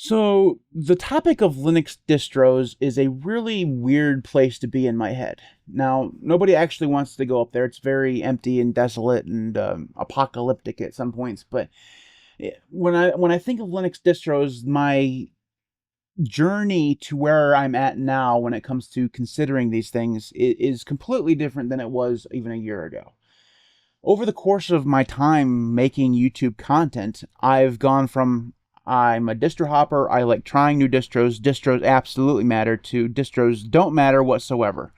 So, the topic of Linux distros is a really weird place to be in my head. Now, nobody actually wants to go up there. It's very empty and desolate and apocalyptic at some points. But when I think of Linux distros, my journey to where I'm at now when it comes to considering these things is completely different than it was even a year ago. Over the course of my time making YouTube content, I've gone from I'm a distro hopper, I like trying new distros absolutely matter, to distros don't matter whatsoever.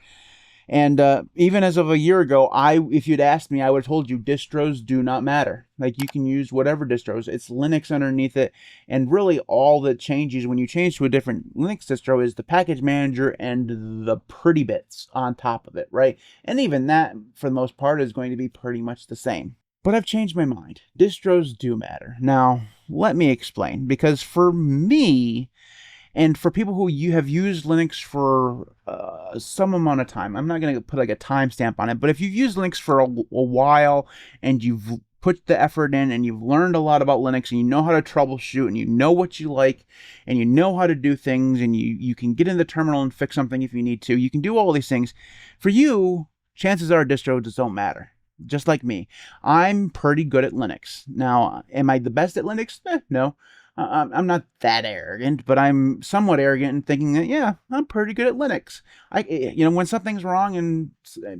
And even as of a year ago, if you'd asked me, I would have told you distros do not matter. Like, you can use whatever distros. It's Linux underneath it. And really all that changes when you change to a different Linux distro is the package manager and the pretty bits on top of it, right? And even that, for the most part, is going to be pretty much the same. But I've changed my mind. Distros do matter. Now, let me explain. Because for me, and for people who you have used Linux for some amount of time, I'm not going to put like a timestamp on it, but if you've used Linux for a while and you've put the effort in and you've learned a lot about Linux and you know how to troubleshoot and you know what you like and you know how to do things and you can get in the terminal and fix something if you need to, you can do all these things. For you, chances are distros just don't matter. Just like me. I'm pretty good at Linux. Now, am I the best at Linux? No. I'm not that arrogant, but I'm somewhat arrogant in thinking that, yeah, I'm pretty good at Linux. When something's wrong and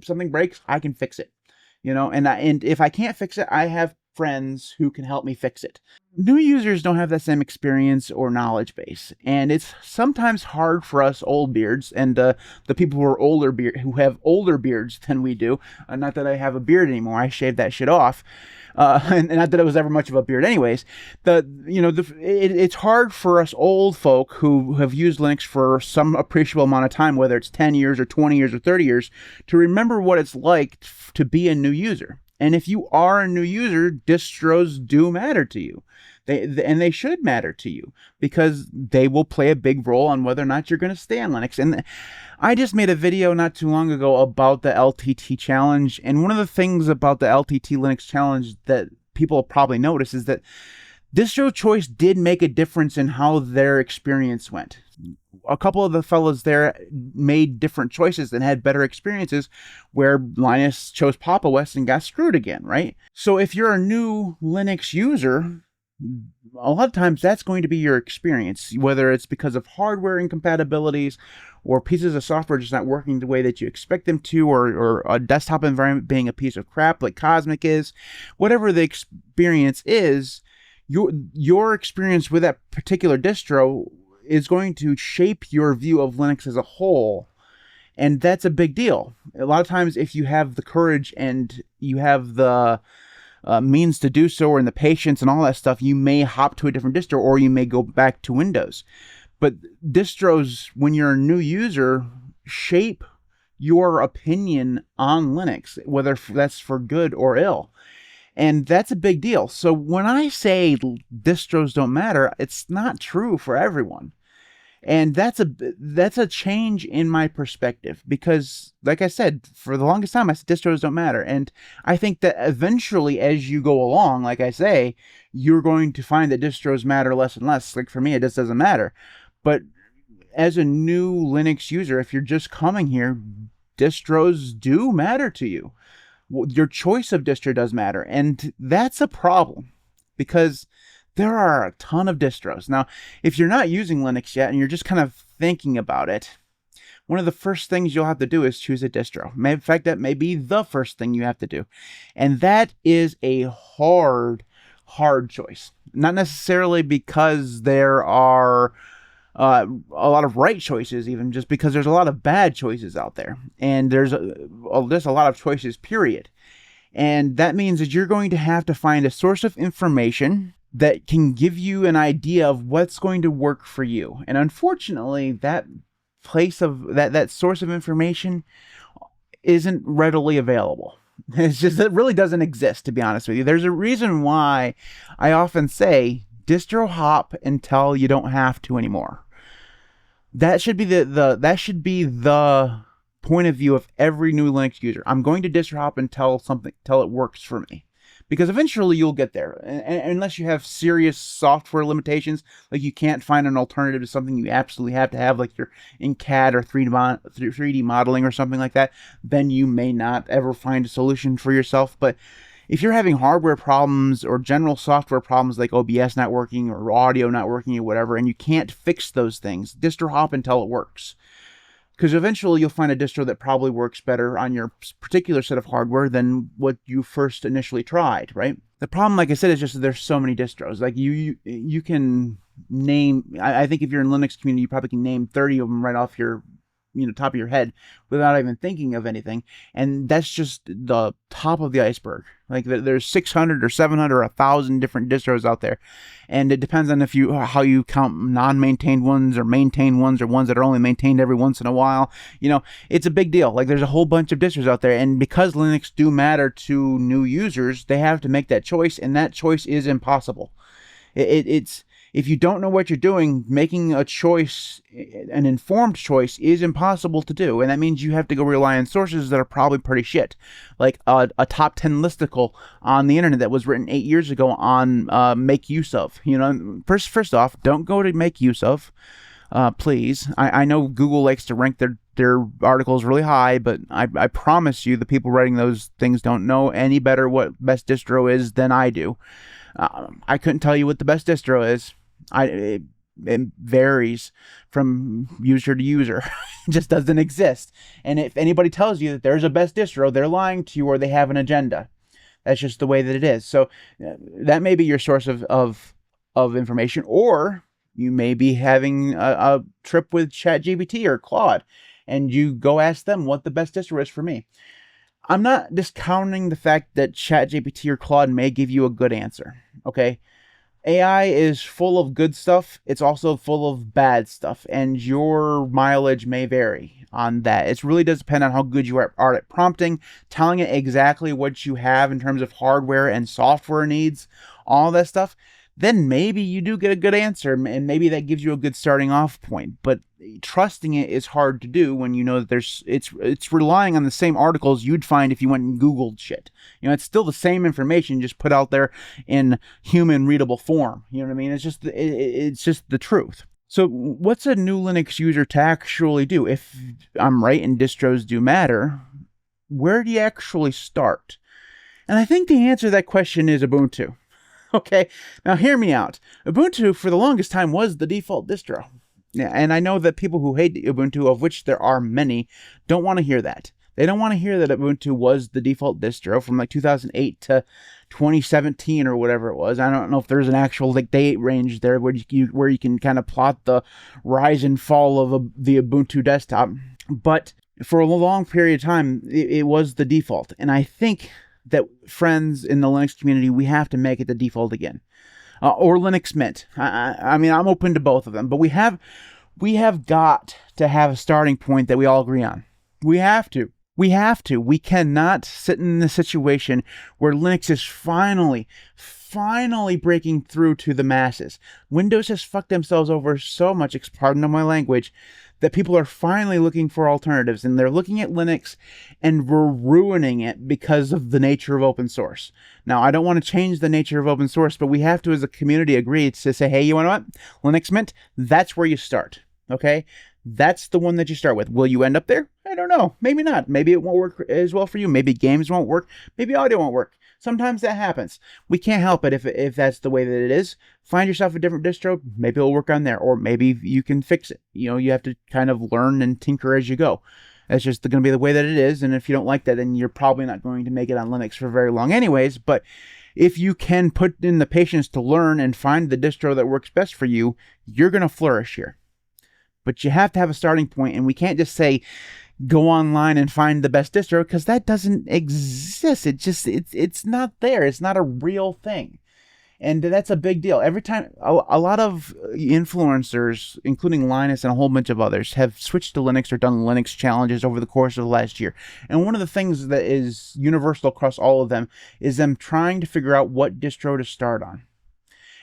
something breaks, I can fix it. And if I can't fix it, I have friends who can help me fix it. New users don't have that same experience or knowledge base, and it's sometimes hard for us old beards and the people who have older beards than we do. Not that I have a beard anymore; I shaved that shit off, and not that it was ever much of a beard, anyways. It's hard for us old folk who have used Linux for some appreciable amount of time, whether it's 10 years or 20 years or 30 years, to remember what it's like to be a new user. And if you are a new user, distros do matter to you. They should matter to you because they will play a big role on whether or not you're going to stay on Linux. And I just made a video not too long ago about the LTT challenge. And one of the things about the LTT Linux challenge that people probably notice is that distro choice did make a difference in how their experience went. A couple of the fellows there made different choices and had better experiences, where Linus chose Papa West and got screwed again, right? So if you're a new Linux user, a lot of times that's going to be your experience, whether it's because of hardware incompatibilities or pieces of software just not working the way that you expect them to, or a desktop environment being a piece of crap like Cosmic is. Whatever the experience is, your experience with that particular distro is going to shape your view of Linux as a whole. And that's a big deal. A lot of times, if you have the courage and you have the means to do so, or in the patience and all that stuff, you may hop to a different distro, or you may go back to Windows. But distros, when you're a new user, shape your opinion on Linux, whether that's for good or ill. And that's a big deal. So when I say distros don't matter, it's not true for everyone. And that's a change in my perspective, because, like I said, for the longest time, I said distros don't matter. And I think that eventually, as you go along, like I say, you're going to find that distros matter less and less. Like for me, it just doesn't matter. But as a new Linux user, if you're just coming here, distros do matter to you. Your choice of distro does matter, and that's a problem, because there are a ton of distros. Now, if you're not using Linux yet and you're just kind of thinking about it, one of the first things you'll have to do is choose a distro. In fact, that may be the first thing you have to do. And that is a hard choice. Not necessarily because there are a lot of right choices, even just because there's a lot of bad choices out there. And there's just a lot of choices, period. And that means that you're going to have to find a source of information that can give you an idea of what's going to work for you. And unfortunately, that that source of information isn't readily available. It's just, it really doesn't exist, to be honest with you. There's a reason why I often say distro hop until you don't have to anymore. That should be the point of view of every new Linux user. I'm going to distro hop until it works for me. because eventually you'll get there. And unless you have serious software limitations, like you can't find an alternative to something you absolutely have to have, like you're in CAD or 3D modeling or something like that, then you may not ever find a solution for yourself. But if you're having hardware problems or general software problems like OBS not working or audio not working or whatever, and you can't fix those things, distro hop until it works. Because eventually you'll find a distro that probably works better on your particular set of hardware than what you first initially tried, right? The problem, like I said, is just that there's so many distros. Like you can name, I think if you're in Linux community, you probably can name 30 of them right off your top of your head without even thinking of anything. And that's just the top of the iceberg. Like there's 600 or 700 or 1,000 different distros out there. And it depends on how you count non-maintained ones or maintained ones or ones that are only maintained every once in a while. It's a big deal. Like there's a whole bunch of distros out there. And because Linux do matter to new users, they have to make that choice. And that choice is impossible. It's if you don't know what you're doing, making a choice, an informed choice, is impossible to do. And that means you have to go rely on sources that are probably pretty shit. Like a top 10 listicle on the internet that was written 8 years ago on make use of. First off, don't go to make use of, please. I know Google likes to rank their articles really high, but I promise you the people writing those things don't know any better what best distro is than I do. I couldn't tell you what the best distro is. It varies from user to user. It just doesn't exist. And if anybody tells you that there's a best distro, they're lying to you or they have an agenda. That's just the way that it is. So that may be your source of information, or you may be having a trip with ChatGPT or Claude, and you go ask them what the best distro is for me. I'm not discounting the fact that ChatGPT or Claude may give you a good answer, okay? AI is full of good stuff. It's also full of bad stuff, and your mileage may vary on that. It really does depend on how good you are at prompting, telling it exactly what you have in terms of hardware and software needs, all that stuff. Then maybe you do get a good answer, and maybe that gives you a good starting off point. But trusting it is hard to do when you know that it's relying on the same articles you'd find if you went and Googled shit. It's still the same information, just put out there in human readable form. You know what I mean? It's just the truth. So what's a new Linux user to actually do? If I'm right and distros do matter, where do you actually start? And I think the answer to that question is Ubuntu. Okay, now hear me out. Ubuntu, for the longest time, was the default distro. Yeah, and I know that people who hate Ubuntu, of which there are many, don't want to hear that. They don't want to hear that Ubuntu was the default distro from like 2008 to 2017 or whatever it was. I don't know if there's an actual date range there where you can kind of plot the rise and fall of the Ubuntu desktop. But for a long period of time, it was the default. And I think that friends in the Linux community, we have to make it the default again. Or Linux Mint. I mean, I'm open to both of them, but we have got to have a starting point that we all agree on. We have to. We cannot sit in a situation where Linux is finally breaking through to the masses. Windows has fucked themselves over so much, pardon my language, that people are finally looking for alternatives, and they're looking at Linux and we're ruining it because of the nature of open source. Now, I don't want to change the nature of open source, but we have to, as a community, agree to say, hey, you know what? Linux Mint, that's where you start, okay? That's the one that you start with. Will you end up there? I don't know. Maybe not. Maybe it won't work as well for you. Maybe games won't work. Maybe audio won't work. Sometimes that happens. We can't help it if that's the way that it is. Find yourself a different distro. Maybe it'll work on there, or maybe you can fix it. You have to kind of learn and tinker as you go. That's just going to be the way that it is, and if you don't like that, then you're probably not going to make it on Linux for very long anyways. But if you can put in the patience to learn and find the distro that works best for you, you're going to flourish here. But you have to have a starting point, and we can't just say, go online and find the best distro, because that doesn't exist. It's not there. It's not a real thing. And that's a big deal. Every time, a lot of influencers, including Linus and a whole bunch of others, have switched to Linux or done Linux challenges over the course of the last year. And one of the things that is universal across all of them is them trying to figure out what distro to start on.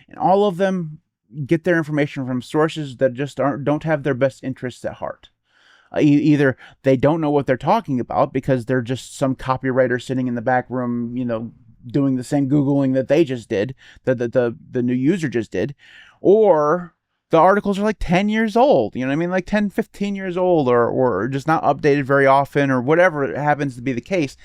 And all of them get their information from sources that just don't have their best interests at heart. Either they don't know what they're talking about because they're just some copywriter sitting in the back room, doing the same Googling that they just did, the new user just did, or the articles are like 10 years old, you know what I mean? Like 10, 15 years old, or just not updated very often, or whatever happens to be the case.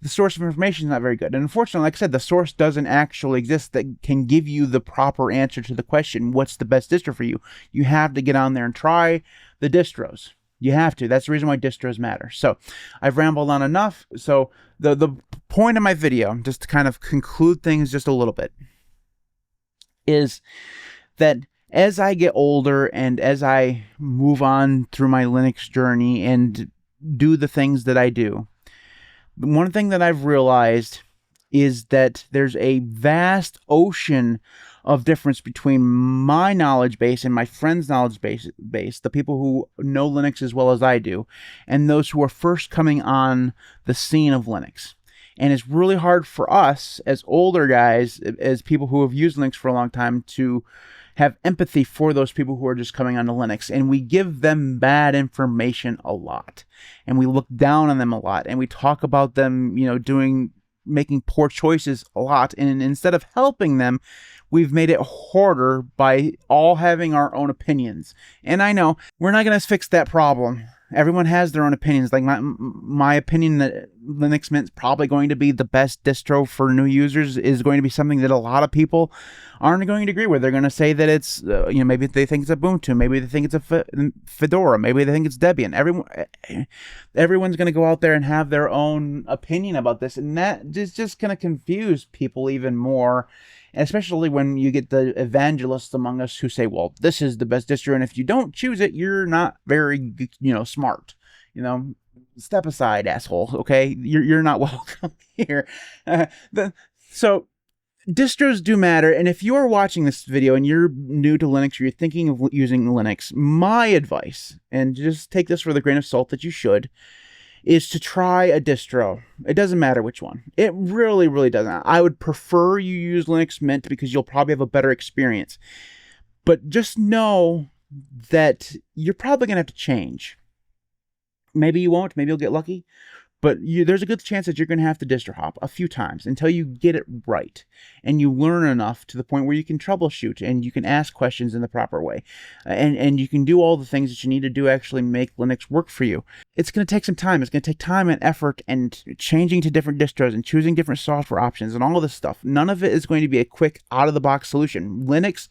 The source of information is not very good. And unfortunately, like I said, the source doesn't actually exist that can give you the proper answer to the question, what's the best distro for you? You have to get on there and try the distros. You have to. That's the reason why distros matter. So I've rambled on enough. So the point of my video, just to kind of conclude things just a little bit, is that as I get older and as I move on through my Linux journey and do the things that I do, one thing that I've realized is that there's a vast ocean of difference between my knowledge base and my friends' knowledge base, the people who know Linux as well as I do, and those who are first coming on the scene of Linux. And it's really hard for us as older guys, as people who have used Linux for a long time, to have empathy for those people who are just coming onto Linux. And we give them bad information a lot. And we look down on them a lot. And we talk about them, making poor choices a lot. And instead of helping them, we've made it harder by all having our own opinions. And I know we're not going to fix that problem. Everyone has their own opinions. Like my opinion that Linux Mint's probably going to be the best distro for new users is going to be something that a lot of people aren't going to agree with. They're going to say that it's, maybe they think it's Ubuntu, maybe they think it's a Fedora, maybe they think it's Debian. Everyone's going to go out there and have their own opinion about this, and that is just going to confuse people even more. Especially when you get the evangelists among us who say, well, this is the best distro, and if you don't choose it, you're not very, smart. Step aside, asshole, okay? You're not welcome here. So distros do matter, and if you're watching this video and you're new to Linux or you're thinking of using Linux, my advice, and just take this with a grain of salt that you should, is to try a distro. It doesn't matter which one. It really, really doesn't. I would prefer you use Linux Mint because you'll probably have a better experience. But just know that you're probably going to have to change. Maybe you won't. Maybe you'll get lucky. But there's a good chance that you're going to have to distro hop a few times until you get it right. And you learn enough to the point where you can troubleshoot and you can ask questions in the proper way. And you can do all the things that you need to do actually make Linux work for you. It's going to take some time. It's going to take time and effort and changing to different distros and choosing different software options and all of this stuff. None of it is going to be a quick out-of-the-box solution. Linux,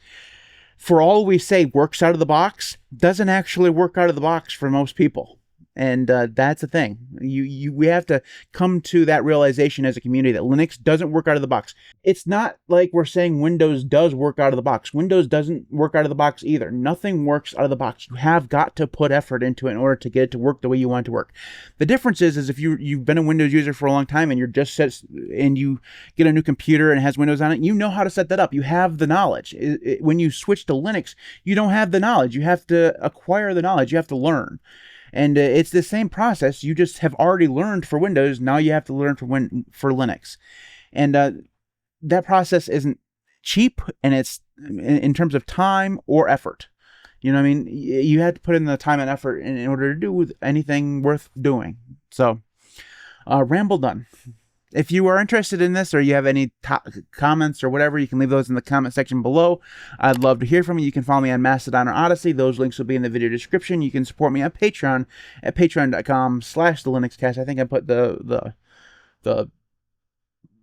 for all we say works out of the box, doesn't actually work out of the box for most people. And that's the thing. We have to come to that realization as a community that Linux doesn't work out of the box. It's not like we're saying Windows does work out of the box. Windows doesn't work out of the box either. Nothing works out of the box. You have got to put effort into it in order to get it to work the way you want it to work. The difference is if you've been a Windows user for a long time and you're just and you get a new computer and it has Windows on it, you know how to set that up. You have the knowledge. When you switch to Linux, you don't have the knowledge. You have to acquire the knowledge. You have to learn. And it's the same process. You just have already learned for Windows. Now you have to learn for Linux. And that process isn't cheap, and it's in terms of time or effort. You know what I mean? You have to put in the time and effort in order to do anything worth doing. So, ramble done. If you are interested in this or you have any comments or whatever, you can leave those in the comment section below. I'd love to hear from you. You can follow me on Mastodon or Odyssey. Those links will be in the video description. You can support me on Patreon at patreon.com/thelinuxcast. I think I put the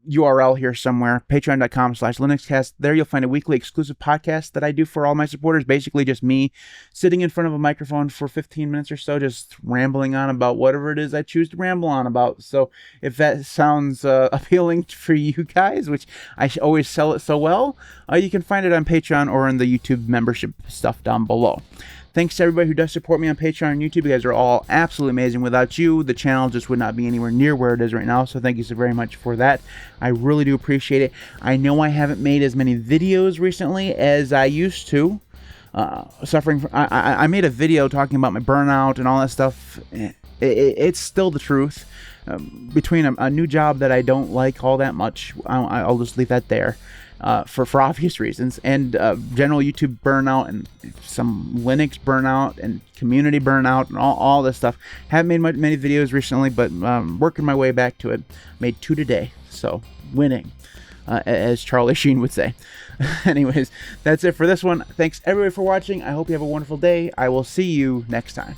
URL here somewhere, patreon.com/linuxcast. There you'll find a weekly exclusive podcast that I do for all my supporters. Basically just me sitting in front of a microphone for 15 minutes or so, just rambling on about whatever it is I choose to ramble on about. So if that sounds appealing for you guys, which I always sell it so well, you can find it on Patreon or in the YouTube membership stuff down below. Thanks to everybody who does support me on Patreon and YouTube. You guys are all absolutely amazing. Without you, the channel just would not be anywhere near where it is right now. So thank you so very much for that. I really do appreciate it. I know I haven't made as many videos recently as I used to. I made a video talking about my burnout and all that stuff. It's still the truth. Between a new job that I don't like all that much, I'll just leave that there. for obvious reasons, and general YouTube burnout and some Linux burnout and community burnout and all this stuff. Haven't made many videos recently, but working my way back to it. Made 2 today, so winning, as Charlie Sheen would say. Anyways, that's it for this one. Thanks everybody for watching. I hope you have a wonderful day. I will see you next time.